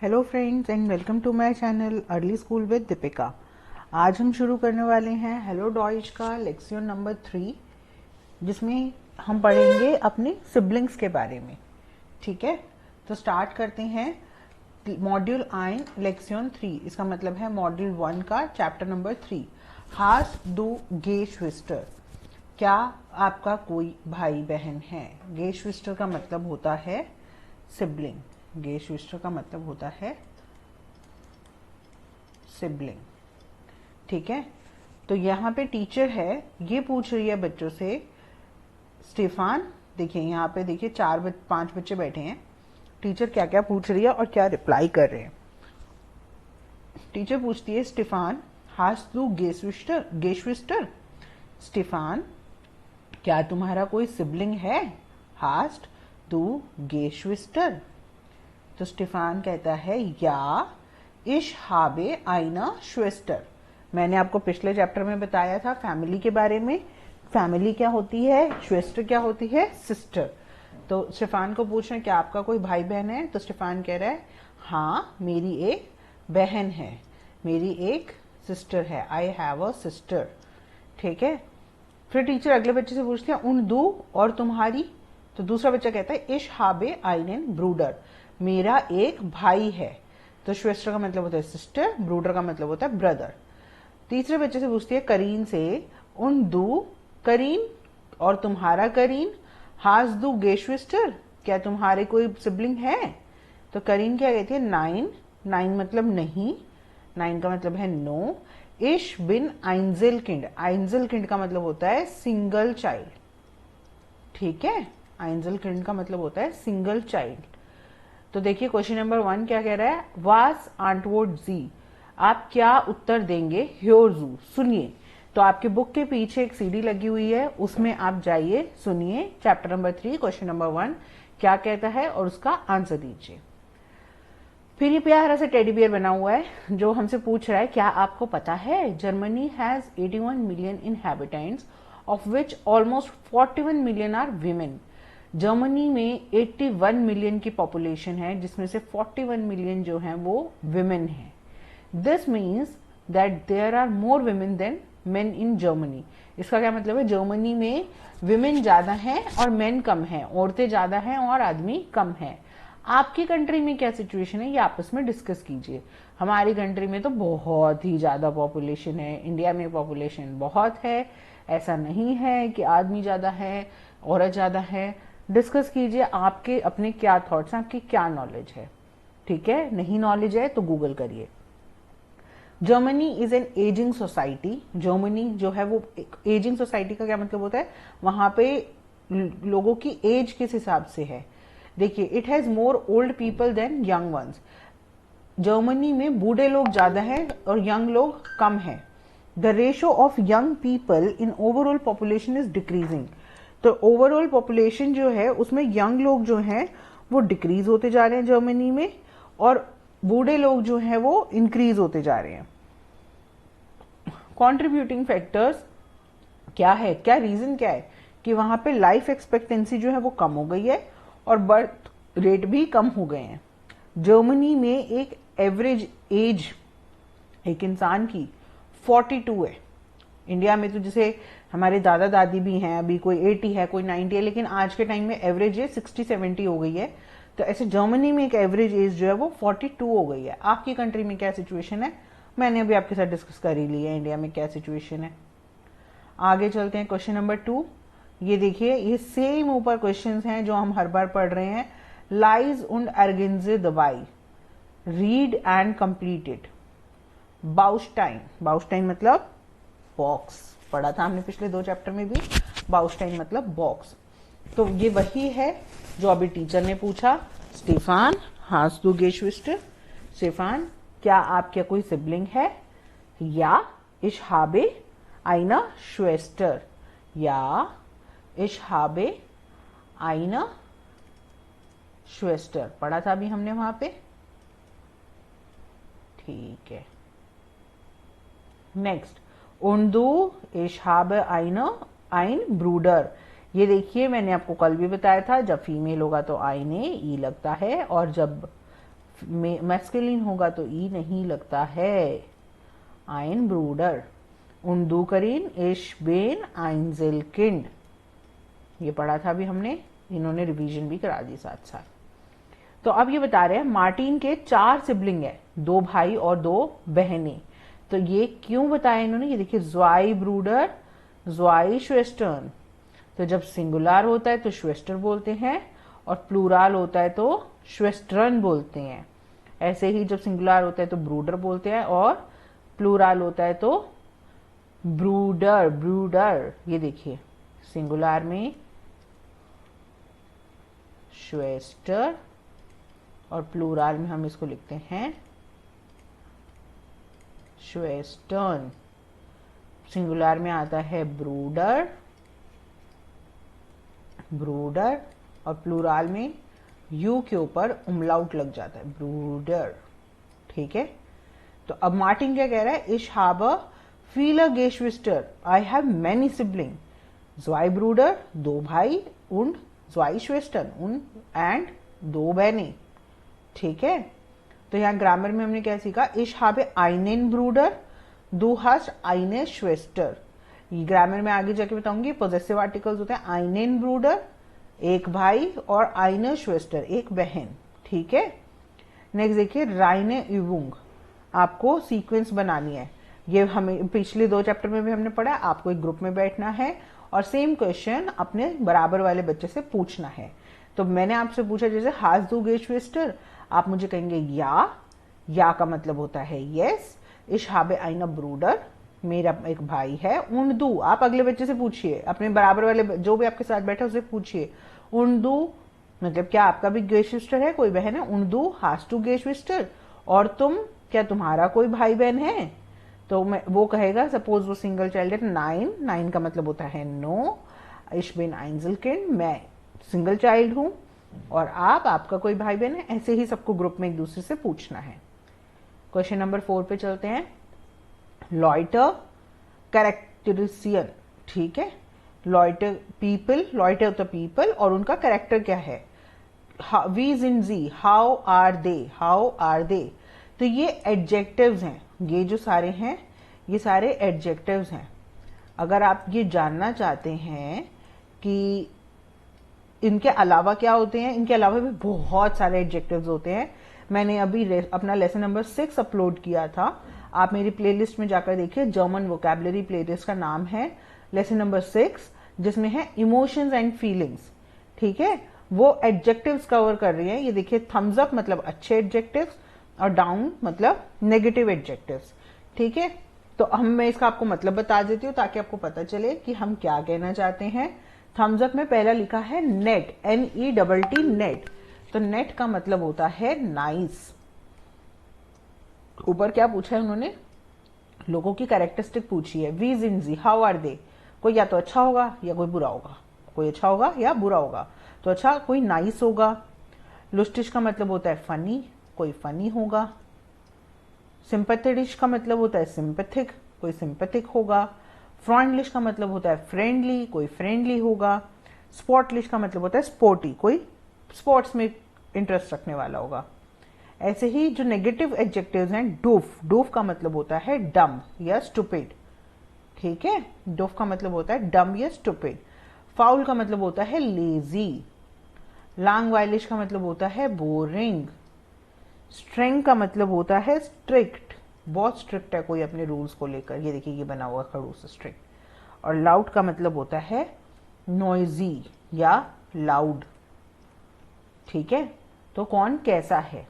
Hello friends and welcome to my channel early school with Deepika. आज हम शुरू करने वाले हैं हेलो डॉयज का लेक्शन नंबर 3, जिसमें हम पढ़ेंगे अपने सिबलिंग्स के बारे में। ठीक है, तो स्टार्ट करते हैं मॉड्यूल 1 लेक्शन 3। इसका मतलब है मॉड्यूल 1 का चैप्टर नंबर 3, हास दो गेशविस्टर। क्या आपका कोई भाई बहन है? गेशविस्टर का मतलब होता है सिबलिंग। गेशविस्टर का मतलब होता है सिबलिंग। ठीक है, तो यहाँ पे टीचर है, ये पूछ रही है बच्चों से, स्टीफान, देखिए यहाँ पे देखिए 5 बच्चे बैठे हैं। टीचर क्या क्या पूछ रही है और क्या रिप्लाई कर रहे हैं। टीचर पूछती है, स्टीफान हास्ट दू गेशविस्टर। स्टीफान, क्या तुम्हारा कोई सिबलिंग है? हास्ट दू गेशविस्टर। तो स्टीफान कहता है, या इश हाबे आइना श्वेस्टर। मैंने आपको पिछले चैप्टर में बताया था फैमिली के बारे में। फैमिली क्या होती है, श्वेस्टर क्या होती है, सिस्टर। तो स्टीफान को पूछ रहे हैं, क्या आपका कोई भाई बहन है? तो स्टीफान कह रहा है, हाँ मेरी एक बहन है, मेरी एक सिस्टर है, आई हैव अ सिस्टर। ठीक है, फिर टीचर अगले बच्चे से पूछते हैं, उन दो और तुम्हारी? तो दूसरा बच्चा कहता है, इश हाबे आइनन ब्रूडर, मेरा एक भाई है। तो श्वेस्टर का मतलब होता है सिस्टर, ब्रूडर का मतलब होता है ब्रदर। तीसरे बच्चे से पूछती है करीन से, उन दो करीन और तुम्हारा करीन? हाज दू गेशविस्टर, क्या तुम्हारे कोई सिबलिंग है? तो करीन क्या कहती है, नाइन मतलब नहीं, 9 का मतलब है नो। इश बिन आइंजलकिंड, आइंजलकिंड का मतलब होता है सिंगल चाइल्ड। ठीक है, आइंजलकिंड का मतलब होता है सिंगल चाइल्ड। तो देखिए क्वेश्चन नंबर 1 क्या कह रहा है, वास आंटवुड जी, आप क्या उत्तर देंगे? ह्योरजू, सुनिए। तो आपके बुक के पीछे एक सीडी लगी हुई है, उसमें आप जाइए, सुनिए चैप्टर नंबर 3 क्वेश्चन नंबर 1 क्या कहता है और उसका आंसर दीजिए। फिर ये प्यारा सा टेडी बियर बना हुआ है जो हमसे पूछ रहा है, क्या आपको पता है Germany has 81 million inhabitants of which almost 41 million are women. Germany में 81 मिलियन की पॉपुलेशन है, जिसमें से 41 मिलियन जो हैं वो विमेन हैं। This means that there are more women than men in Germany. इसका क्या मतलब है, जर्मनी में विमेन ज्यादा हैं और मेन कम हैं, औरतें ज्यादा हैं और आदमी कम हैं। आपकी कंट्री में क्या सिचुएशन है, ये आपस में डिस्कस कीजिए। हमारी कंट्री में तो बहुत ही ज्यादा पॉपुलेशन है, इंडिया में पॉपुलेशन बहुत है, ऐसा नहीं है कि आदमी ज्यादा है औरत ज्यादा है। डिस्कस कीजिए आपके अपने क्या थॉट्स हैं, आपकी क्या नॉलेज है। ठीक है, नहीं नॉलेज है तो गूगल करिए। Germany is an ageing society. Germany जो है वो एजिंग सोसाइटी का क्या मतलब होता है, वहां पे लोगों की एज किस हिसाब से है। देखिए, it has more old people than young ones. Germany में बूढ़े लोग ज्यादा हैं और यंग लोग कम हैं। The ratio of young people in overall population is decreasing. तो ओवरऑल पॉपुलेशन जो है उसमें यंग लोग जो हैं वो डिक्रीज होते जा रहे हैं जर्मनी में, और बूढ़े लोग जो हैं वो इंक्रीज होते जा रहे हैं। कंट्रीब्यूटिंग फैक्टर्स क्या है, क्या रीजन क्या है कि वहां पे लाइफ एक्सपेक्टेंसी जो है वो कम हो गई है और बर्थ रेट भी कम हो गए हैं। जर्मनी में एक एवरेज एज एक इंसान की 42 है। इंडिया में तो जैसे हमारे दादा दादी भी हैं, अभी कोई 80 है, कोई 90 है, लेकिन आज के टाइम में एवरेज एज 60-70 हो गई है। तो ऐसे जर्मनी में एक एवरेज एज जो है वो 42 हो गई है। आपकी कंट्री में क्या सिचुएशन है, मैंने अभी आपके साथ डिस्कस कर ही लिया है इंडिया में क्या सिचुएशन है। आगे चलते हैं क्वेश्चन नंबर 2। ये देखिए, ये सेम ऊपर क्वेश्चन हैं जो हम हर बार पढ़ रहे हैं। लाइज उंड एर्गेन्जे दवाई, रीड एंड कंप्लीट इट। बाउस्टाइन, बाउस्टाइन मतलब बॉक्स, पढ़ा था हमने पिछले 2 चैप्टर में भी। बाउस्टाइन मतलब बॉक्स। तो ये वही है जो अभी टीचर ने पूछा, स्टीफान हास दू गेशविस्टर। स्टीफान, क्या आपके कोई सिबलिंग है? या इश हाबे आइना श्वेस्टर, या इश हाबे आइना श्वेस्टर, पढ़ा था अभी हमने वहां पे। ठीक है, नेक्स्ट, उर्दू इश हाबे आइना आइन ब्रूडर। ये देखिए, मैंने आपको कल भी बताया था, जब फीमेल होगा तो आइने ई लगता है और जब मैस्कुलिन होगा तो ई नहीं लगता है। आइन ब्रूडर, उंडुकरीन इश बेन आइंजेलकिंड, ये पढ़ा था अभी हमने, इन्होंने रिवीजन भी करा दी साथ साथ। तो अब ये बता रहे हैं मार्टिन के 4 सिबलिंग है, 2 भाई और 2 बहनें। तो ये क्यों बताया इन्होंने, ये देखिए ज़्वाई ब्रूडर ज़्वाई श्वेस्टर्न। तो जब सिंगुलर होता है तो श्वेस्टर बोलते हैं और प्लूरल होता है तो श्वेस्ट्रन बोलते हैं। ऐसे ही जब सिंगुलर होता है तो ब्रूडर बोलते हैं और प्लूरल होता है तो ब्रूडर ब्रूडर। ये देखिए सिंगुलर में श्वेस्टर और प्लूरल में हम इसको लिखते हैं श्वेस्टर्न। सिंगुलर में आता है ब्रूडर ब्रूडर और प्लूरल में यू के ऊपर उमलाउट लग जाता है ब्रूडर। ठीक है, तो अब मार्टिन क्या कह रहा है, इश habe viele Geschwister, I have many sibling, zwei ब्रूडर 2 भाई und zwei Schwestern und and 2 बहनें। ठीक है, तो यहाँ ग्रामर में हमने क्या सीखा, इश habe einen ब्रूडर du hast eine Schwester। Grammar में आगे जाके बताऊंगी पॉजेसिव आर्टिकल्स होते हैं einen ब्रूडर 1 भाई और eine Schwester 1 बहन। ठीक है, नेक्स्ट देखिए राइने übung, आपको सीक्वेंस बनानी है। ये हमें पिछले 2 चैप्टर में भी हमने पढ़ा, आपको एक ग्रुप में बैठना है और सेम क्वेश्चन अपने बराबर वाले बच्चे से पूछना है। तो मैंने आपसे पूछा जैसे हाज दू गेश्वेस्टर, आप मुझे कहेंगे या का मतलब होता है यस। इश habe eine ब्रूडर, मेरा एक भाई है। उन दू, आप अगले बच्चे से पूछिए, अपने बराबर वाले जो भी आपके साथ बैठा उसे पूछिए। उन दू मतलब क्या आपका भी गेश्वेस्टर है, कोई बहन है। उन दू हाज टू गेश्वेस्टर, और तुम, क्या तुम्हारा कोई भाई बहन है। तो मैं वो कहेगा, सपोज वो सिंगल चाइल्ड है, 9 का मतलब होता है नो। इश बिन आइंजलकिंड, मैं सिंगल चाइल्ड हूं और आपका कोई भाई बहन है। ऐसे ही सबको ग्रुप में एक दूसरे से पूछना है। क्वेश्चन नंबर 4 पे चलते हैं। लॉइटर कैरेक्टरिसियन, ठीक है, लॉइटर पीपल, लॉइटर होता पीपल और उनका कैरेक्टर क्या है, वी इन जी, हाउ आर दे। तो ये एडजेक्टिव्स हैं, ये जो सारे हैं ये सारे एडजेक्टिव्स हैं। अगर आप ये जानना चाहते हैं कि इनके अलावा क्या होते हैं, इनके अलावा भी बहुत सारे एडजेक्टिव्स होते हैं। मैंने अभी अपना लेसन नंबर 6 अपलोड किया था, आप मेरी प्लेलिस्ट में जाकर देखिए। जर्मन वोकैबुलरी प्लेलिस्ट का नाम है लेसन नंबर 6, जिसमें है इमोशंस एंड फीलिंग्स। ठीक है, वो एडजेक्टिव्स कवर कर रही है। ये देखिए थम्स अप मतलब अच्छे एडजेक्टिव्स और डाउन मतलब नेगेटिव एडजेक्टिव्स। ठीक है, तो मैं इसका आपको मतलब बता देती हूँ ताकि आपको पता चले कि हम क्या कहना चाहते हैं। थम्स अप में पहला लिखा है नेट, NETT नेट। तो नेट का मतलब होता है नाइस। ऊपर क्या पूछा है उन्होंने, लोगों की कैरेक्टरिस्टिक पूछी है। वी जिन जी, हाउ आर दे, कोई या तो अच्छा होगा या कोई बुरा होगा, कोई अच्छा होगा या बुरा होगा। तो अच्छा कोई नाइस होगा। लुस्टिश का मतलब होता है फनी, कोई फनी होगा। सिंपैथेटिश का मतलब होता है सिंपैथिक, कोई सिंपैथिक होगा। फ्रेंडलिश का मतलब होता है फ्रेंडली, कोई फ्रेंडली होगा। स्पॉटलिश का मतलब होता है स्पोर्टी, कोई स्पोर्ट्स में इंटरेस्ट रखने वाला होगा। ऐसे ही जो नेगेटिव एडजेक्टिव्स हैं, डूफ का मतलब होता है डम या स्टूपिड। ठीक है, डूफ का मतलब होता है डम या स्टूपिड। फाउल का मतलब होता है लेजी। लॉन्ग वाइलिश का मतलब होता है बोरिंग। स्ट्रेंग का मतलब होता है स्ट्रिक्ट, बहुत स्ट्रिक्ट है कोई अपने रूल्स को लेकर। ये देखिए ये बना हुआ खड़ूस स्ट्रिक्ट। और लाउड का मतलब होता है नॉइजी या लाउड। ठीक है, तो कौन कैसा है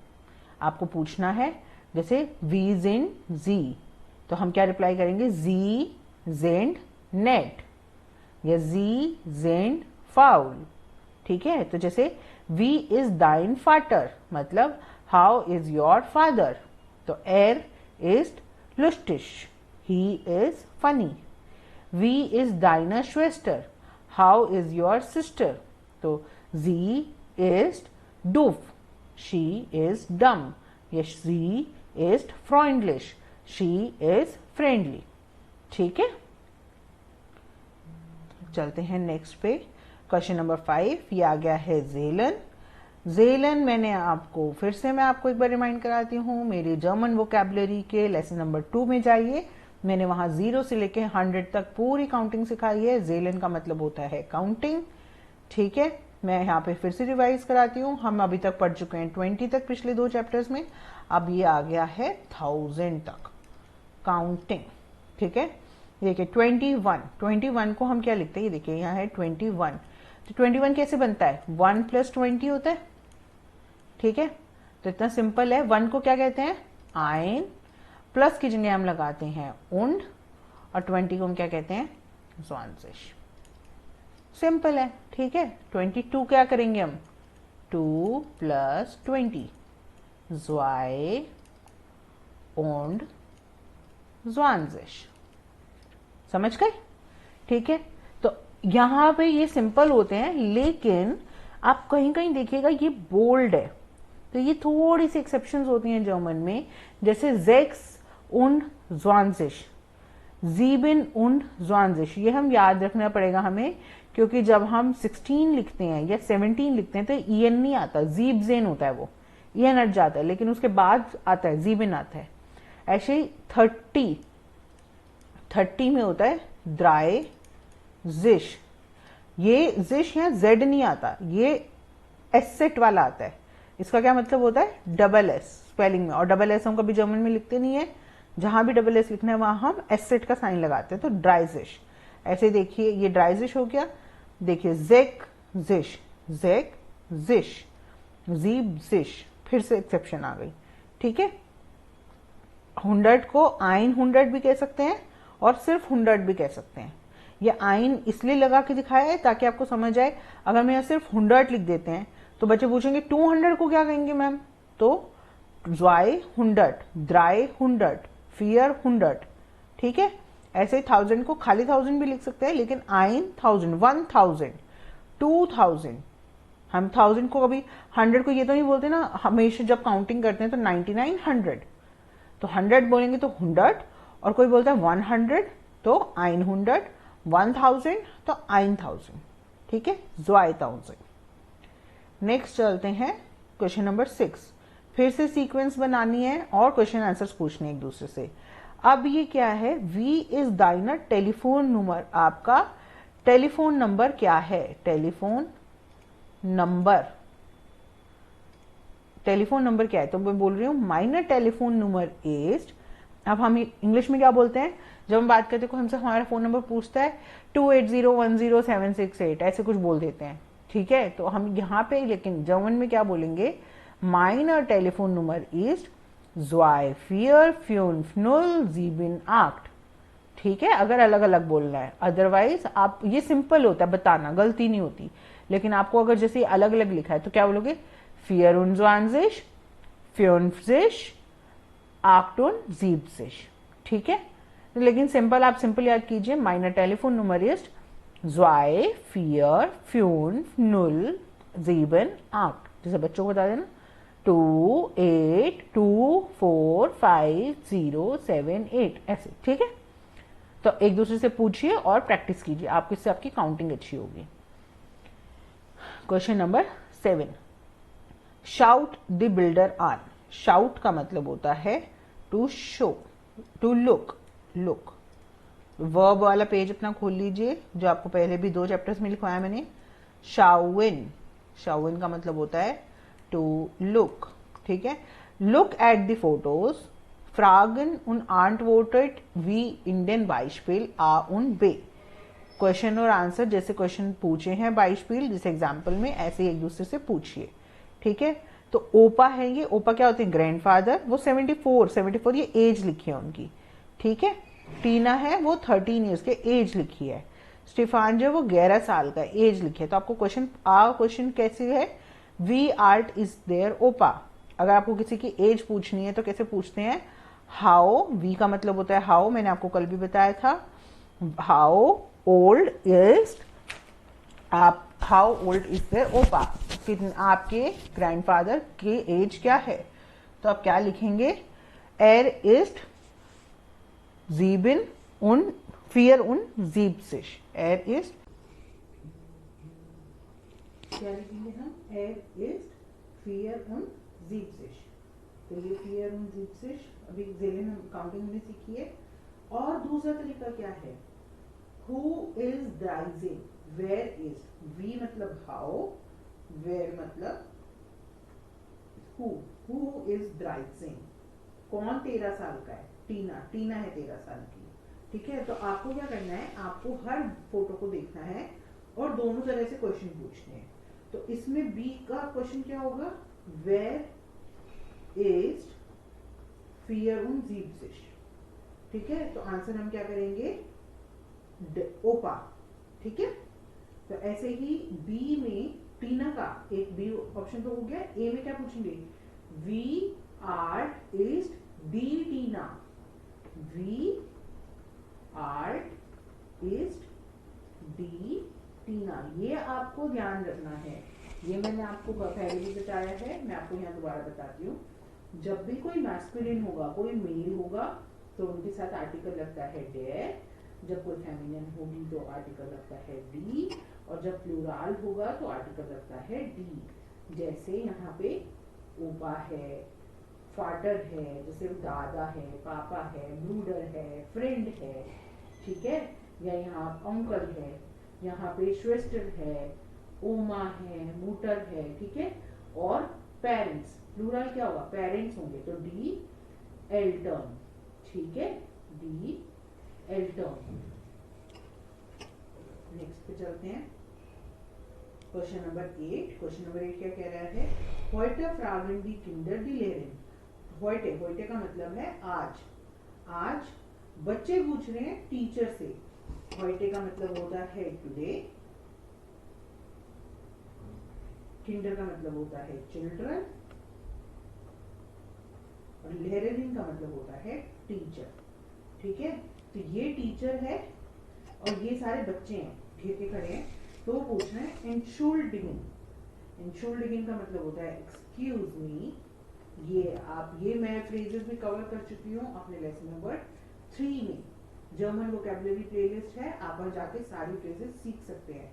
आपको पूछना है। जैसे वी जिन जी, तो हम क्या रिप्लाई करेंगे, जी जेंड नेट या जी जेंड फाउल। ठीक है, तो जैसे वी इज दाइन फाटर मतलब हाउ इज योर फादर। तो एर इज लुस्टिश, ही इज फनी। वी इज दाइनर श्वेस्टर, हाउ इज योर सिस्टर। तो जी इज डूफ, शी इज डम या शी इज फ्रेंडलिश, शी इज फ्रेंडली। ठीक है, चलते हैं नेक्स्ट पे। क्वेश्चन नंबर 5, ये आ गया है जेलन। ज़ेलन मैंने आपको फिर से मैं आपको एक बार रिमाइंड कराती हूँ, मेरे जर्मन वोकैबुलरी के लेसन नंबर 2 में जाइए, मैंने वहाँ 0 से लेके 100 तक पूरी काउंटिंग सिखाई है। ज़ेलन का मतलब होता है काउंटिंग, ठीक है। मैं यहाँ पे फिर से रिवाइज कराती हूँ, हम अभी तक पढ़ चुके हैं 20 तक पिछले 2 चैप्टर्स में, अब ये आ गया है 1000 तक काउंटिंग, ठीक है। देखिए 21 को हम क्या लिखते हैं, ये देखिए यहाँ है 21, तो 21 कैसे बनता है, 1 + 20 होता है, ठीक है। तो इतना सिंपल है। 1 को क्या कहते हैं, आइन, प्लस की जगह हम लगाते हैं उंड, और 20 को हम क्या कहते हैं, ज़्वांज़िश। सिंपल है, ठीक है। 22 क्या करेंगे हम, 2 + 20, ज़्वाई und ज़्वांज़िश। समझ गए, ठीक है। तो यहां पे ये सिंपल होते हैं, लेकिन आप कहीं कहीं देखिएगा ये बोल्ड है, तो ये थोड़ी सी एक्सेप्शंस होती हैं जर्मन में, जैसे ज़ेक्स und ज़्वांज़िश, ज़ीबिन und ज़्वांज़िश, ये हम याद रखना पड़ेगा हमें, क्योंकि जब हम 16 लिखते हैं या 17 लिखते हैं तो ईएन नहीं आता, ज़ीब ज़ेन होता है, वो ईएन हट जाता है, लेकिन उसके बाद आता है ज़ीबिन आता है। ऐसे ही 30 में होता है द्राई जिश, ये जिश यहाँ जेड नहीं आता, ये एसेट वाला आता है। इसका क्या मतलब होता है, डबल एस स्पेलिंग में, और डबल एस हम कभी जर्मन में लिखते नहीं है, जहां भी डबल एस लिखना है वहां हम एसेट का साइन लगाते हैं, तो ड्राइजिश। ऐसे देखिए ये ड्राइजिश हो गया, देखिए जेक जिश, जेक जिश, जीब जिश, फिर से एक्सेप्शन आ गई, ठीक है। 100 को आइन 100 भी कह सकते हैं और सिर्फ 100 भी कह सकते हैं। ये आइन इसलिए लगा के दिखाया है ताकि आपको समझ आए। अगर मैं यहाँ सिर्फ 100 लिख देते हैं तो बच्चे पूछेंगे 200 को क्या कहेंगे मैम, तो ज़्वाई 100, द्राई 100, फियर 100, ठीक है। ऐसे ही 1000 को खाली 1000 भी लिख सकते हैं, लेकिन आइन 1000, 1000, 2000, हम 1000 को कभी 100 को ये तो नहीं बोलते ना, हमेशा जब काउंटिंग करते हैं तो 99, 100, तो 100 बोलेंगे तो 100, और कोई बोलता है 100 तो आइन 100, 1000 तो आइन 1000, ठीक है, ज़्वाई 1000। नेक्स्ट चलते हैं क्वेश्चन नंबर 6, फिर से सीक्वेंस बनानी है और क्वेश्चन आंसर्स पूछने एक दूसरे से। अब ये क्या है, वी इज दाइनर टेलीफोन नंबर, आपका टेलीफोन नंबर क्या है, टेलीफोन नंबर, टेलीफोन नंबर क्या है, तो मैं बोल रही हूं माइनर टेलीफोन नंबर इज, अब हम इंग्लिश में क्या बोलते हैं, जब हम बात करते हैं हमसे हमारा फोन नंबर पूछता है 28010768, ऐसे कुछ बोल देते हैं, ठीक है। तो हम यहाँ पे लेकिन जर्मन में क्या बोलेंगे, माइनर टेलीफोन नंबर इज 24507, ठीक है, अगर अलग अलग बोलना है। अदरवाइज आप, ये सिंपल होता है बताना, गलती नहीं होती, लेकिन आपको अगर जैसे अलग अलग लिखा है तो क्या बोलोगे, 24, 50, 78, ठीक है। लेकिन सिंपल, आप सिंपल याद कीजिए, माइनर टेलीफोन नंबर इज 24507, जैसे बच्चों को बता देना 28245078, ऐसे, ठीक है। तो एक दूसरे से पूछिए और प्रैक्टिस कीजिए, आपको इससे आपकी काउंटिंग अच्छी होगी। क्वेश्चन नंबर 7, शाउट द बिल्डर ऑन, शाउट का मतलब होता है to show, to look, look. Verb वाला पेज अपना खोल लीजिए, जो आपको पहले भी 2 चैप्टर्स में लिखवाया मैंने। शाउन, शाउन का मतलब होता है टू लुक, ठीक है। लुक एट द फोटोज, फ्रागन उन antwortet wie in den Beispiel A und B। Question और आंसर जैसे क्वेश्चन पूछे हैं बाइशपील जिस एग्जाम्पल में, ऐसे एक दूसरे से पूछिए, ठीक है। तो ओपा है, ये ओपा क्या होते हैं, ग्रैंडफादर, वो 74 ये एज लिखी है उनकी, ठीक है। टीना है वो 13 ईयर्स के एज लिखी है। स्टीफान जो वो 11 साल का एज लिखी है। तो आपको क्वेश्चन कैसे है, वी आर्ट इज देयर ओपा। अगर आपको किसी की एज पूछनी है तो कैसे पूछते हैं, हाउ, वी का मतलब होता है हाउ, मैंने आपको कल भी बताया था, हाउ ओल्ड इज, आप हाउ ओल्ड इज देयर ओपा, आपके ग्रैंडफादर की एज क्या है, तो आप क्या लिखेंगे, एर इस्ट ज़ीबिन उन 74, एर इस्ट, क्या लिखेंगे हम, एर इस्ट फियर उन जीप सिश, तो ये फियर उन जीप सिश अभी जेलिन काउंटिंग हमने सीखी है। और दूसरा तरीका क्या है, हु इज ड्राइजिंग, वेयर इज, वी मतलब हाउ, वेयर मतलब हु इज ड्राइजिंग, कौन 13 साल का है, टीना, टीना है 13 साल की। ठीक है, तो आपको क्या करना है, आपको हर फोटो को देखना है और दोनों तरह से क्वेश्चन पूछने हैं। तो इसमें बी का क्वेश्चन क्या होगा, वेयर इज फियर उन जीप सिश। ठीक है, तो आंसर हम क्या करेंगे, ओपा। ठीक है, तो ऐसे ही बी में टीना का एक बी ऑप्शन तो हो गया। ए में क्या पूछेंगे, वी आर्ट इज डी टीना, वी आर्ट इज डी टीना, ये आपको ध्यान रखना है। ये मैंने आपको पहले भी बताया है, मैं आपको यहाँ दोबारा बताती हूँ। जब भी कोई मैस्कुलिन होगा, कोई मेल होगा, तो उनके साथ आर्टिकल लगता है डेयर। जब कोई फेमिनिन होगी तो आर्टिकल लगता है डी, और जब प्लूराल होगा तो आर्टिकल लगता है डी। जैसे यहाँ पे ओपा है, फादर है, जैसे दादा है, पापा है, ब्रूडर है, फ्रेंड है। ठीक है, या यहाँ अंकल है, यहाँ पे श्वेस्टर है, ओमा है, मूटर है। ठीक है, और पेरेंट्स, प्लूरल क्या होगा, पेरेंट्स होंगे तो डी एल्टर्न। ठीक है, डी एल्टर्न। नेक्स्ट पे चलते हैं, क्वेश्चन नंबर 8। क्वेश्चन नंबर 8 क्या कह रहा है, heute fragen die Kinder die Lehrerin। heute, heute का मतलब है आज, आज बच्चे पूछ रहे हैं टीचर से। heute का मतलब होता है टुडे, किंडर का मतलब होता है चिल्ड्रन, और लेहरेरिन का मतलब होता है टीचर। ठीक है, तो ये टीचर है और ये सारे बच्चे हैं, घेर के खड़े हैं। तो पूछ रहे हैं एंशुल्डिगिंग, एंशुल्डिगिंग का मतलब होता है एक्सक्यूज मी। ये मैं फ्रेजेस भी कवर कर चुकी हूँ अपने लेसन नंबर 3 में। जर्मन वोकैबुलरी प्लेलिस्ट है, आप वहां जाके सारी फ्रेजेस सीख सकते हैं।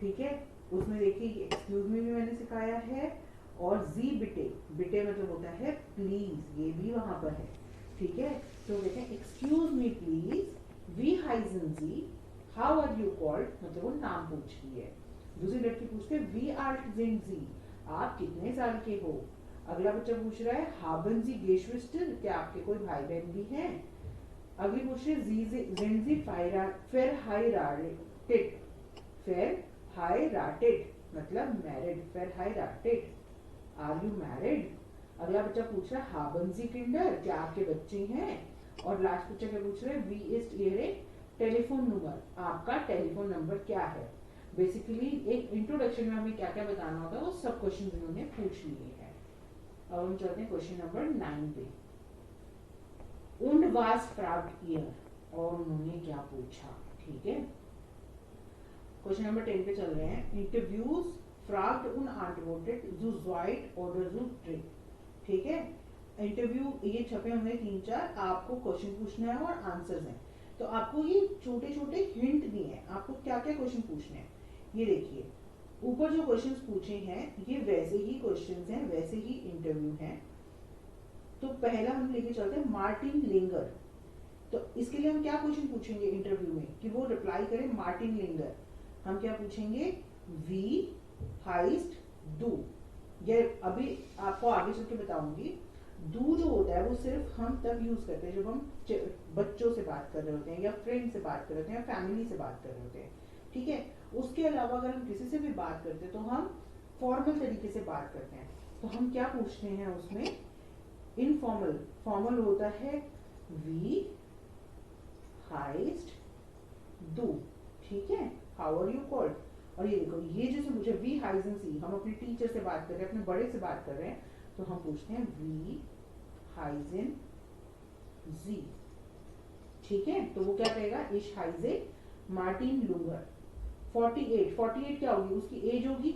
ठीक है, उसमें देखिए एक्सक्यूज मी भी मैंने सिखाया है, और जी बिटे, बिटे मतलब होता है प्लीज, ये भी वहां पर है। ठीक है, तो कहते हैं एक्सक्यूज मी प्लीज, वी हाइजन जी, हाउ आर यू कॉल्ड, मतलब वो नाम पूछ रही है। दूसरी लड़की पूछते हैं वी आर जी, आप कितने साल के हो। अगला बच्चा पूछ रहा है हाबन जी गेशविस्टर, क्या आपके कोई भाई बहन भी हैं। अगली पूछ रही जी फिर हाइराटेड, फिर हाइराटेड मतलब मैरिड, फिर हाइराटेड, आर यू मैरिड। अगला बच्चा पूछ रहा है हाबन जी किंडर, क्या आपके बच्चे हैं। और लास्ट बच्चा क्या पूछ रहे हैं, वी इज एरे टेलीफोन नंबर, आपका टेलीफोन नंबर क्या है। बेसिकली एक इंट्रोडक्शन में हमें क्या क्या बताना होता है वो सब क्वेश्चन इन्होंने पूछ लिए हैं। अब हम चलते हैं क्वेश्चन नंबर 9 पे। Und was fragt ihr, और उन्होंने क्या पूछा। ठीक है, क्वेश्चन नंबर 10 पे चल रहे हैं। इंटरव्यूज फ्रॉग्ड und antwortet zu zweit oder zu dritt। ठीक है, इंटरव्यू ये छपे हुए 3-4, आपको क्वेश्चन पूछना है और आंसर्स हैं। तो आपको ये छोटे छोटे हिंट दिए हैं, आपको क्या क्या क्वेश्चन पूछने हैं। ये देखिए ऊपर जो क्वेश्चंस पूछे हैं ये वैसे ही क्वेश्चंस हैं, वैसे ही इंटरव्यू हैं। तो पहला हम लेके चलते हैं मार्टिन लेंगर। तो इसके लिए हम क्या क्वेश्चन पूछेंगे इंटरव्यू में कि वो रिप्लाई करे मार्टिन लेंगर। हम क्या पूछेंगे, वी हाइस्ट डू। ये अभी आपको आगे चल के बताऊंगी। डू जो होता है वो सिर्फ हम तब यूज करते हैं जब हम बच्चों से बात कर रहे होते हैं, या फ्रेंड से बात कर रहे होते हैं, या फैमिली से बात कर रहे होते हैं। ठीक है, उसके अलावा अगर हम किसी से भी बात करते हैं तो हम फॉर्मल तरीके से बात करते हैं। तो हम क्या पूछते हैं उसमें, इनफॉर्मल। फॉर्मल होता है वी हाइस्ट डू। ठीक है, हाउ आर यू कॉल्ड। और ये देखो, ये जैसे मुझे वी हाइजन सी, हम अपने टीचर से बात कर रहे हैं, अपने बड़े से बात कर रहे हैं, तो हम पूछते हैं वी हाइजन जी। ठीक है, तो वो क्या कहेगा, इश हाइजे मार्टिन लूंगर 48 क्या होगी, उसकी एज होगी।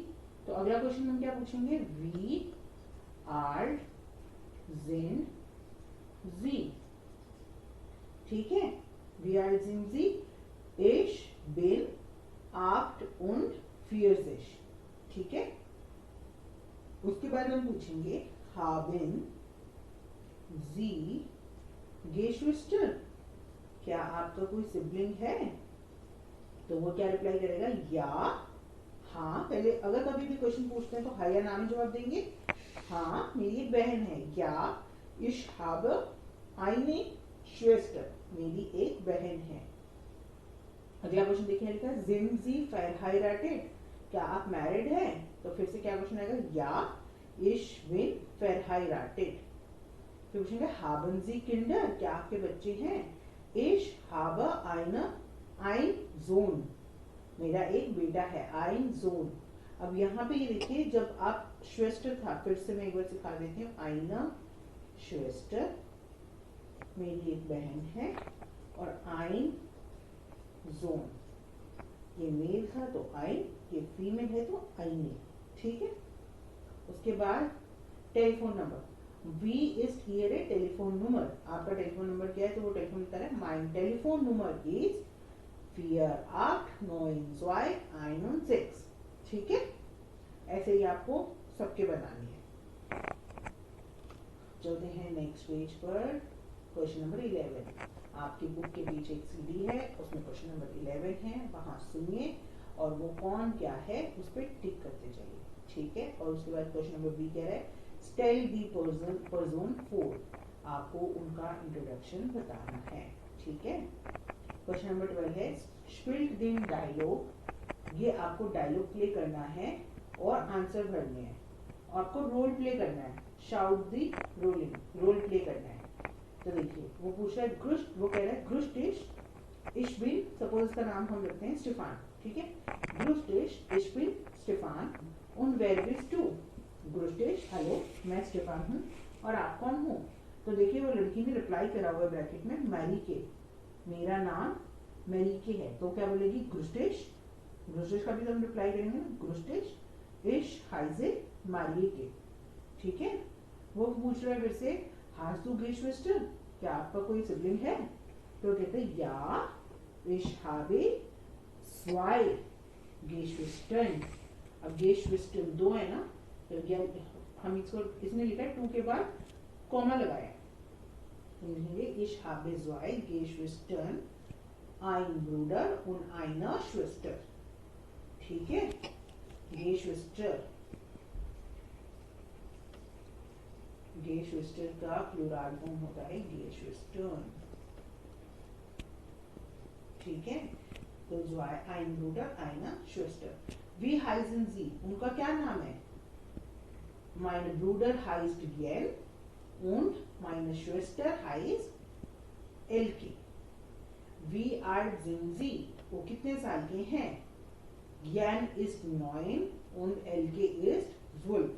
तो अगला क्वेश्चन हम क्या पूछेंगे, वी आर जिन जी। ठीक है, वी आर जिन जी इश बिल आप्ट und 40। ठीक है, उसके बाद हम पूछेंगे haben Sie Geschwister, क्या आपका कोई सिबलिंग है? तो वो क्या रिप्लाई करेगा? या, हाँ। पहले अगर कभी भी क्वेश्चन पूछते हैं तो हाँ या ना में जवाब देंगे। हाँ, मेरी एक बहन है। या ich habe eine Schwester, मेरी एक बहन है। अगला क्वेश्चन देखिए, लिखा है sind Sie verheiratet, क्या आप मैरिड हैं? तो फिर से क्या क्वेश्चन आएगा? या ich bin verheiratet। फिर पूछेंगे haben Sie Kinder, क्या आपके बच्चे हैं? ich habe ein Sohn, मेरा एक बेटा है। ein Sohn। अब यहाँ पे ये देखिए, जब आप श्वेस्टर था, फिर से मैं एक बार सिखा देती हूँ। eine Schwester, मेरी एक बहन है। और ein Sohn, ये मेल था तो ein, ये फीमेल है तो eine। ठीक है। उसके बाद टेलीफोन नंबर, वी इज हियर ए टेलीफोन नंबर, आपका टेलीफोन नंबर क्या है? तो वो टेलीफोन लिखता है माइन टेलीफोन नंबर इज 489216। ठीक है, ऐसे ही आपको सबके बनानी है। चलते हैं नेक्स्ट पेज पर। क्वेश्चन नंबर 11, आपकी बुक के पीछे एक सीडी है, उसमें क्वेश्चन नंबर 11 है, वहां सुनिए और वो कौन क्या है उस पर टिक करते जाइए। ठीक है। और उसके बाद क्वेश्चन नंबर बी कह रहा है टेल दी पर्सन 4, आपको उनका इंट्रोडक्शन बताना है। ठीक है। क्वेश्चन नंबर 12 है स्पिल्ट दिन डायलॉग, ये आपको डायलॉग प्ले करना है और आंसर भरने हैं। आपको रोल प्ले करना है, शाउट दी रोलिंग, रोल प्ले करना है। तो देखिए वो पूछ रहा है ग्रुस्ट, वो कह रहा है ग्रुस्ट इश बिन, सपोज इसका नाम हम रखते हैं स्टीफान। ठीक है। ग्रुस्ट इश बिन स्टीफान उन वेर बिस टू, ग्रुस्टेश हेलो, मैं स्टीफान हूँ और आप कौन हो? तो देखिए वो लड़की ने रिप्लाई करा हुआ है ब्रैकेट में मैरी के, मेरा नाम मैरी के है। तो क्या बोलेगी? ग्रुस्टेश, ग्रुस्टेश का भी तो हम रिप्लाई करेंगे ना, ग्रुस्टेश इश हाइजे मारिए के। ठीक है। वो पूछ रहा है फिर से हाज तू गेशवेस्टर, क्या आपका कोई सिबलिंग है? तो कहते हैं या इश हावे स्वाई गेशवेस्टन। अब गेशवेस्टन दो है ना, तो हम इसको, इसने लिखा है 2 के बाद कॉमा लगाया, ich habe zwei Geschwistern, ein Bruder und eine Schwester। ठीक है। Geschwister, Geschwister का प्लूरल फॉर्म होता है Geschwistern। ठीक है। तो zwei, ein Bruder, eine Schwester। Wie heißen sie, उनका क्या नाम है? Mein Bruder heißt Jan und meine Schwester heißt Elke। Wie alt sind sie, वो कितने साल के हैं? Jan ist 9 und Elke ist 12।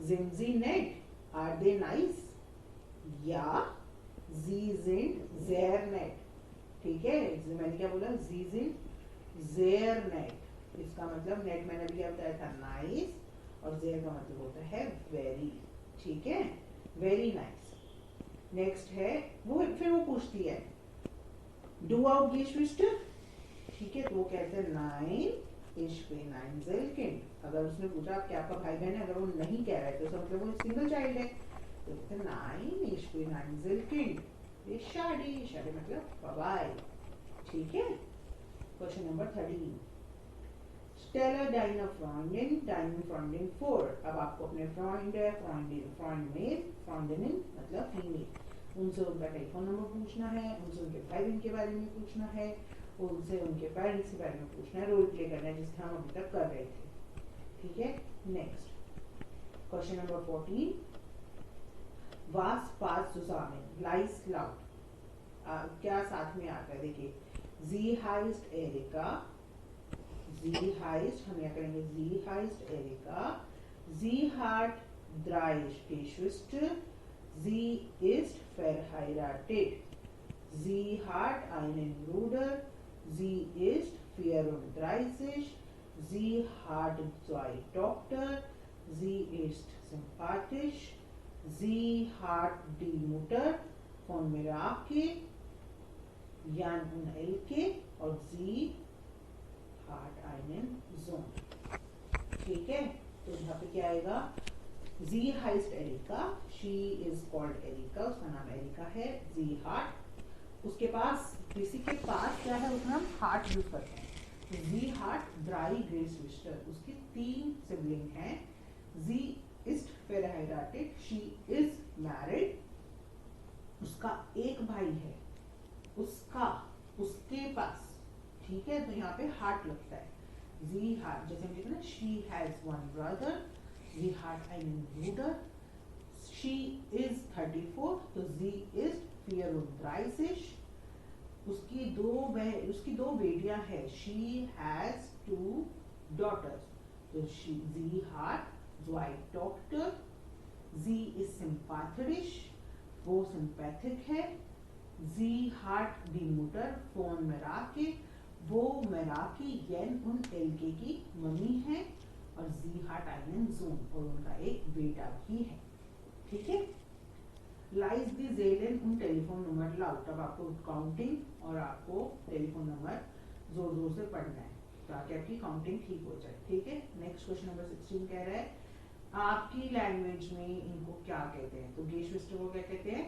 Sind sie nett, are they nice? Ja, sie sind sehr nett। ठीक है। मैंने क्या बोला? sie sind sehr nett, इसका मतलब नेट मैंने भी क्या बताया था? नाइस। और जेर का मतलब होता है वेरी। ठीक है, वेरी नाइस। नेक्स्ट है वो, फिर वो पूछती है डू आउट गेशविस्टर। ठीक है। तो वो कहते हैं नाइन इश पे नाइन जेलकिंड। अगर उसने पूछा कि आपका भाई बहन है, अगर वो नहीं कह रहा है तो उसका मतलब वो सिंगल चाइल्ड है। तो कहते हैं नाइन इश पे नाइन जेलकिंड, ये शादी, शादी मतलब बाय। ठीक है। क्वेश्चन नंबर 13, स्टेलर डाइना फ्रॉन्डिन, डाइना फ्रॉन्डिन 4। अब आपको अपने फ्रॉन्ड है, फ्रॉन्ड मेल, फ्रॉन्डिन मतलब फीमेल, उनसे उनका टेलीफोन नंबर पूछना है, उनसे उनके भाई बहन के बारे में पूछना है, उनसे उनके पेरेंट्स के बारे में पूछना है, रोल प्ले करना है जिससे हम अभी तक कर रहे थे। ठीक है। नेक्स्ट क्वेश्चन नंबर 14, वास पास zusammen, लाइस लाउड, क्या साथ में आता है? देखिए जी हाइस्ट एरिका, जी हाइस्ट, हम यहाँ करेंगे जी हाइस्ट एरिका, जी heart ड्राइश Geschwister, sie ist verheiratet, sie hat einen Bruder, sie ist 34, sie hat 2 Tochter, sie ist sympathisch, sie hat die Mutter von Merake, Jan und Elke और sie hat einen Sohn। ठीक है। तो यहाँ पे क्या आएगा, जी हाइस्ट Erika, she is called Erika, उसका नाम एरिका है। जी हार्ट, उसके पास, किसी के पास क्या है, उसमें हम हार्ट यूज करते हैं। तो जी हार्ट ड्राई ग्रे सिस्टर, उसकी 3 सिबलिंग हैं। जी इस्ट फेराइडाटिक, शी इज मैरिड, उसका एक भाई है, उसका, उसके पास, ठीक है। तो यहाँ पे हार्ट लगता है। जी हार्ट, जैसे हम कहते हैं ना, शी हैज 1 ब्रदर, जी हार्ट einen Bruder, शी इज 34, तो जी इज 34, उसकी दो बेटियां हैं, शी हैज 2 daughters, तो जी हार्ट 2 Tochter, जी इज sympatherisch, वो सिंपैथिक है। जी हार्ट डी मुटर फोन मेराके, वो मेराकी येन उन एलके की मम्मी है। और जी हार्ट आइनन जून, और उनका एक बेटा भी है, ठीक है। लाइज दी जेलन उन टेलीफोन नंबर लाउड, तब आपको काउंटिंग और आपको टेलीफोन नंबर जोर जोर से पढ़ना है ताकि आपकी काउंटिंग ठीक हो जाए, ठीक है। नेक्स्ट क्वेश्चन नंबर 16 कह रहा है, आपकी लैंग्वेज में इनको क्या कहते हैं। तो गेशविस्टर को क्या कहते हैं,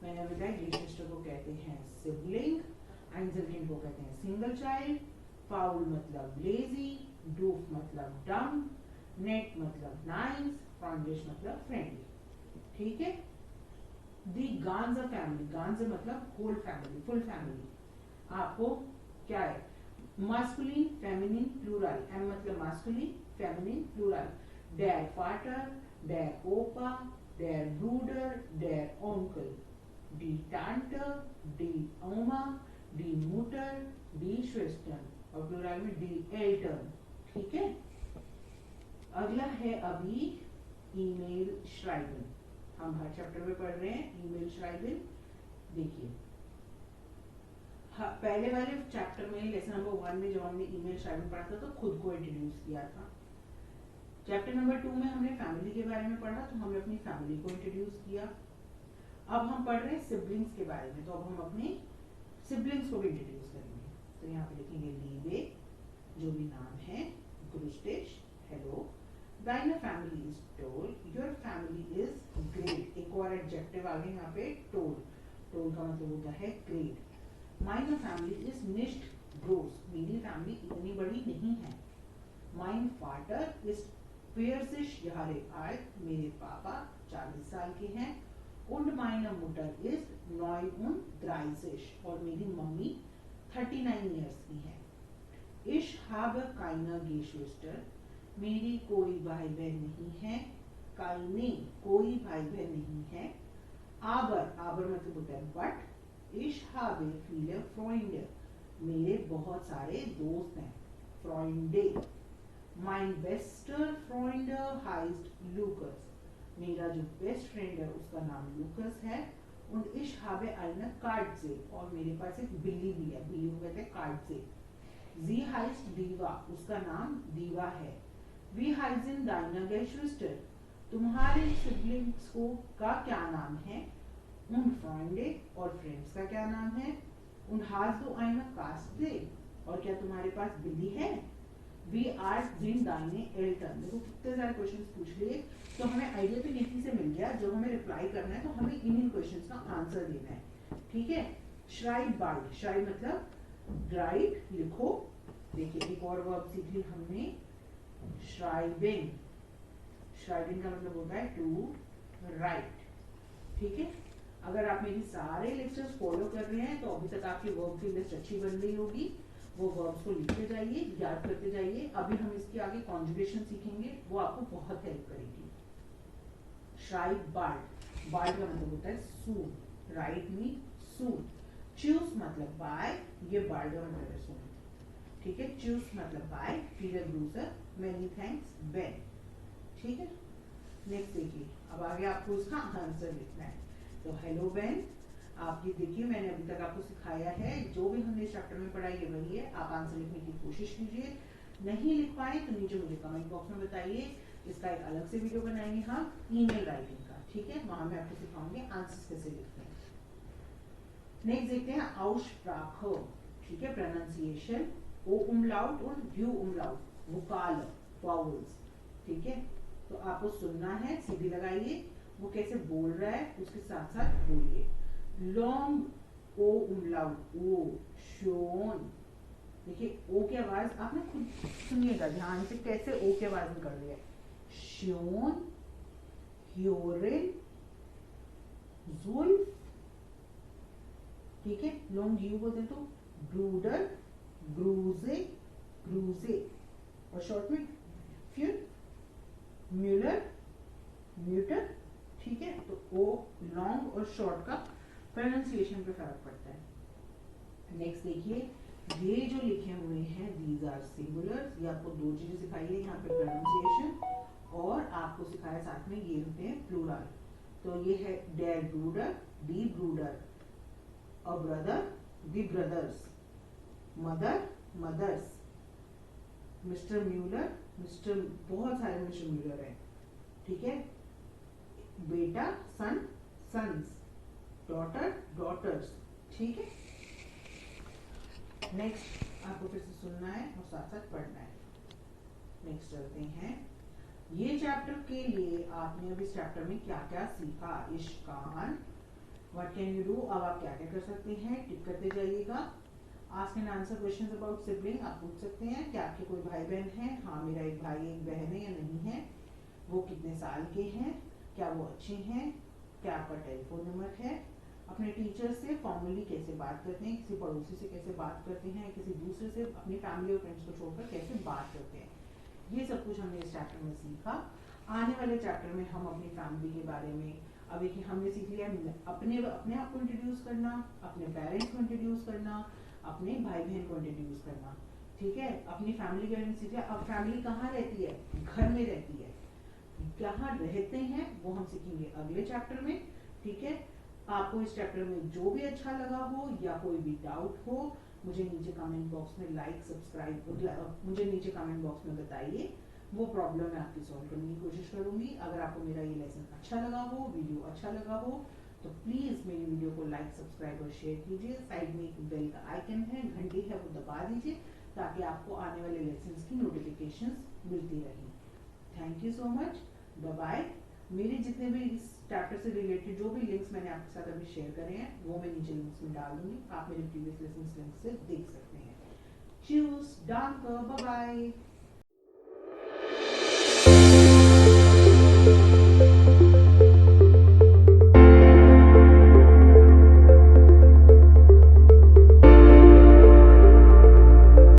मैंने बताया गेशविस्टर को कहते हैं सिबलिंग, आइंजलकिंड को कहते हैं सिंगल चाइल्ड, फाउल मतलब लेजी, डूफ मतलब डम, नेट मतलब नाइस, फ्रॉन्डिश मतलब फ्रेंडली, ठीक है। दी गांजा फैमिली, गांजा मतलब होल फैमिली, फुल फैमिली, आपको क्या है, मास्कुलिन फेमिनिन प्लूरल, एम मतलब masculine feminine plural, der Vater, der Opa, der Bruder, der Onkel, die Tante, die Oma, die Mutter, die Schwester, और प्लूरल में die Eltern, ठीक है। अगला है अभी ईमेल श्राइबिंग, हम हर चैप्टर में पढ़ रहे हैं ईमेल श्राइबिंग। देखिए पहले वाले चैप्टर में लेसन नंबर 1 में जब हमने ईमेल श्राइबिंग पढ़ा था तो खुद को इंट्रोड्यूस किया था। चैप्टर नंबर 2 में हमने फैमिली के बारे में पढ़ा, तो हमने अपनी फैमिली को इंट्रोड्यूस किया। अब हम पढ़ रहे हैं सिबलिंग्स के बारे में, तो अब हम अपने सिबलिंग्स को भी इंट्रोड्यूस करेंगे। तो यहाँ पे लिखेंगे लीबे, जो भी नाम है, ग्रुस्टेश, हेलो, दाइना फैमिली इज टोल, योर फैमिली इज ग्रेट, एक और एडजेक्टिव आगे यहाँ पे टोल, टोल का मतलब होता है ग्रेट। माइना फैमिली इज निश्ट ग्रोस, मेरी फैमिली इतनी बड़ी नहीं है। Mine father is 40 Jahre alt, मेरे पापा 40 साल के हैं। Und meine Mutter ist 39, और मेरी मम्मी 39 years की है। Ich habe keine Geschwister, मेरी कोई भाई बहन नहीं है। keine, कोई भाई बहन नहीं है। Aber, aber मतलब होता है but, ich habe viele Freunde, मेरे बहुत सारे दोस्त हैं। Freunde, mein bester Freund heißt Lukas, मेरा जो बेस्ट फ्रेंड है उसका नाम लूकस है। Und ich habe eine Katze, और मेरे पास एक बिल्ली भी है, बिल्ली को कहते हैं Katze। Sie heißt Diva, उसका नाम दीवा है। Wie heißen deine Geschwister, तुम्हारे सिबलिंग्स को का क्या नाम है। Und Freunde, और फ्रेंड्स का क्या नाम है। Und hast du eine Katze, और क्या तुम्हारे पास बिल्ली है। वी आर जिन दाइने एल्टन, देखो कितने सारे क्वेश्चंस पूछ लिए, तो हमें आइडिया तो नीति से मिल गया। जब हमें रिप्लाई करना है तो हमें इन क्वेश्चंस का आंसर देना है, ठीक है। श्राइब बाइट, श्राइब मतलब राइट, लिखो। देखिए एक और वर्ब सीख ली हमने, श्राइबिंग, श्राइबिंग का मतलब होता है टू राइट, ठीक है। अगर आप मेरी सारे लेक्चर्स फॉलो कर रहे हैं तो अभी तक आपकी वर्ब की लिस्ट अच्छी बन गई होगी। वो वर्ब्स को लिखते जाइए, याद करते जाइए। अभी हम इसके आगे कॉन्जुगेशन सीखेंगे, वो आपको बहुत हेल्प करेगी। श्राइब बार्ड, बार्ड का मतलब होता है सून, राइट मी सून। चूज मतलब बाय, ये बार्ड का मतलब है सून, ठीक है। चूज मतलब बाय, पीरियड ब्रूसर, मेनी थैंक्स बेन, ठीक है। नेक्स्ट देखिए, अब आगे आपको इसका आंसर लिखना है। तो हेलो बेन, आप ये देखिए मैंने अभी तक आपको सिखाया है, जो भी हमने इस चैप्टर में पढ़ाई है वही है। आप आंसर लिखने की कोशिश कीजिए, नहीं लिख पाए तो नीचे मुझे कमेंट बॉक्स में बताइए। इसका एक अलग से वीडियो बनाएंगे हम ईमेल राइटिंग का, ठीक है। वहां मैं आपको सिखाऊंगी आंसर्स कैसे लिखते हैं। नेक्स्ट देखते हैं आउस्प्राखे, ठीक है, प्रोनाउंसिएशन, ओ उमलाउट और यू उमलाउट, वोकाल, वावल्स, ठीक है। तो आपको सुनना है, सीधी लगाइए, वो कैसे बोल रहा है उसके साथ साथ बोलिए। लॉन्ग ओ उमलाउट ओ, शोन। देखिए ओ की आवाज आपने खुद सुनिएगा ध्यान से कैसे ओ की आवाज निकल रही है। शोन, ह्योरिन, जुल्फ, ठीक है। लॉन्ग यू बोलते तो ब्रूडर, ब्रूजे, ब्रूजे, और शॉर्ट में फिर म्यूलर, म्यूटर, ठीक है। तो ओ लॉन्ग और शॉर्ट का प्रोनाउंसिएशन पे फर्क पड़ता है। नेक्स्ट देखिए, ये जो लिखे हुए हैं दीज आर सिंगुलर, ये आपको दो चीजें सिखाई है यहाँ पे, प्रोनाउंसिएशन और आपको सिखाया साथ में ये होते हैं प्लूरल। तो ये है डेयर ब्रूडर, दी ब्रूडर, a brother, the brothers, mother, mothers, mister Muller, mister, बहुत सारे मिस्टर म्यूलर हैं, ठीक है। बेटा, सन, सन्स, डॉटर, डॉटर्स, ठीक है। नेक्स्ट आपको फिर से सुनना है और साथ साथ पढ़ना है। नेक्स्ट चलते हैं। ये चैप्टर के लिए आपने अभी इस चैप्टर में क्या क्या सीखा? इश्कान, व्हाट कैन यू डू, अब आप क्या क्या कर सकते हैं, टिक करते जाइएगा। Ask and answer questions about sibling, आप पूछ सकते हैं क्या आपके कोई भाई बहन है, हाँ मेरा एक भाई एक बहन है या नहीं है, वो कितने साल के हैं, क्या वो अच्छे हैं, क्या आपका टेलीफोन नंबर है, अपने टीचर से फॉर्मली कैसे बात करते हैं, किसी पड़ोसी से कैसे बात करते हैं, किसी दूसरे से, अपनी फैमिली और फ्रेंड्स को छोड़कर कैसे बात करते हैं, ये सब कुछ हमने इस चैप्टर में सीखा। आने वाले चैप्टर में हम अपनी फैमिली के बारे में, अब देखिए हमने सीख लिया अपने आप को इंट्रोड्यूस करना, अपने पेरेंट्स को इंट्रोड्यूस करना, अपने भाई बहन को इंट्रोड्यूस करना, ठीक है। अपनी फैमिली के बारे में सीख लिया। अब फैमिली कहाँ रहती है? घर में रहती है। कहाँ रहते हैं वो हम सीखेंगे अगले चैप्टर में, ठीक है। आपको इस चैप्टर में जो भी अच्छा लगा हो या कोई भी डाउट हो, मुझे नीचे कमेंट बॉक्स में लाइक सब्सक्राइब, मुझे नीचे कमेंट बॉक्स में बताइए, वो प्रॉब्लम मैं आपकी सॉल्व करने की कोशिश करूंगी। अगर आपको मेरा ये लेसन अच्छा लगा हो, वीडियो अच्छा लगा हो, तो प्लीज मेरी वीडियो को लाइक सब्सक्राइब और शेयर कीजिए। साइड में एक बेल का आइकन है, घंटी है, वो दबा दीजिए ताकि आपको आने वाले लेसन की नोटिफिकेशंस मिलती रहें। Thank you so much, bye bye. मेरे जितने भी इस चैप्टर से रिलेटेड जो भी लिंक्स मैंने आपके साथ अभी शेयर करे हैं वो मैं नीचे लिंक्स में डाल दूंगी, आप मेरे प्रीवियस लेसन लिंक से देख सकते हैं। चूज, डांकर, बाय बाय।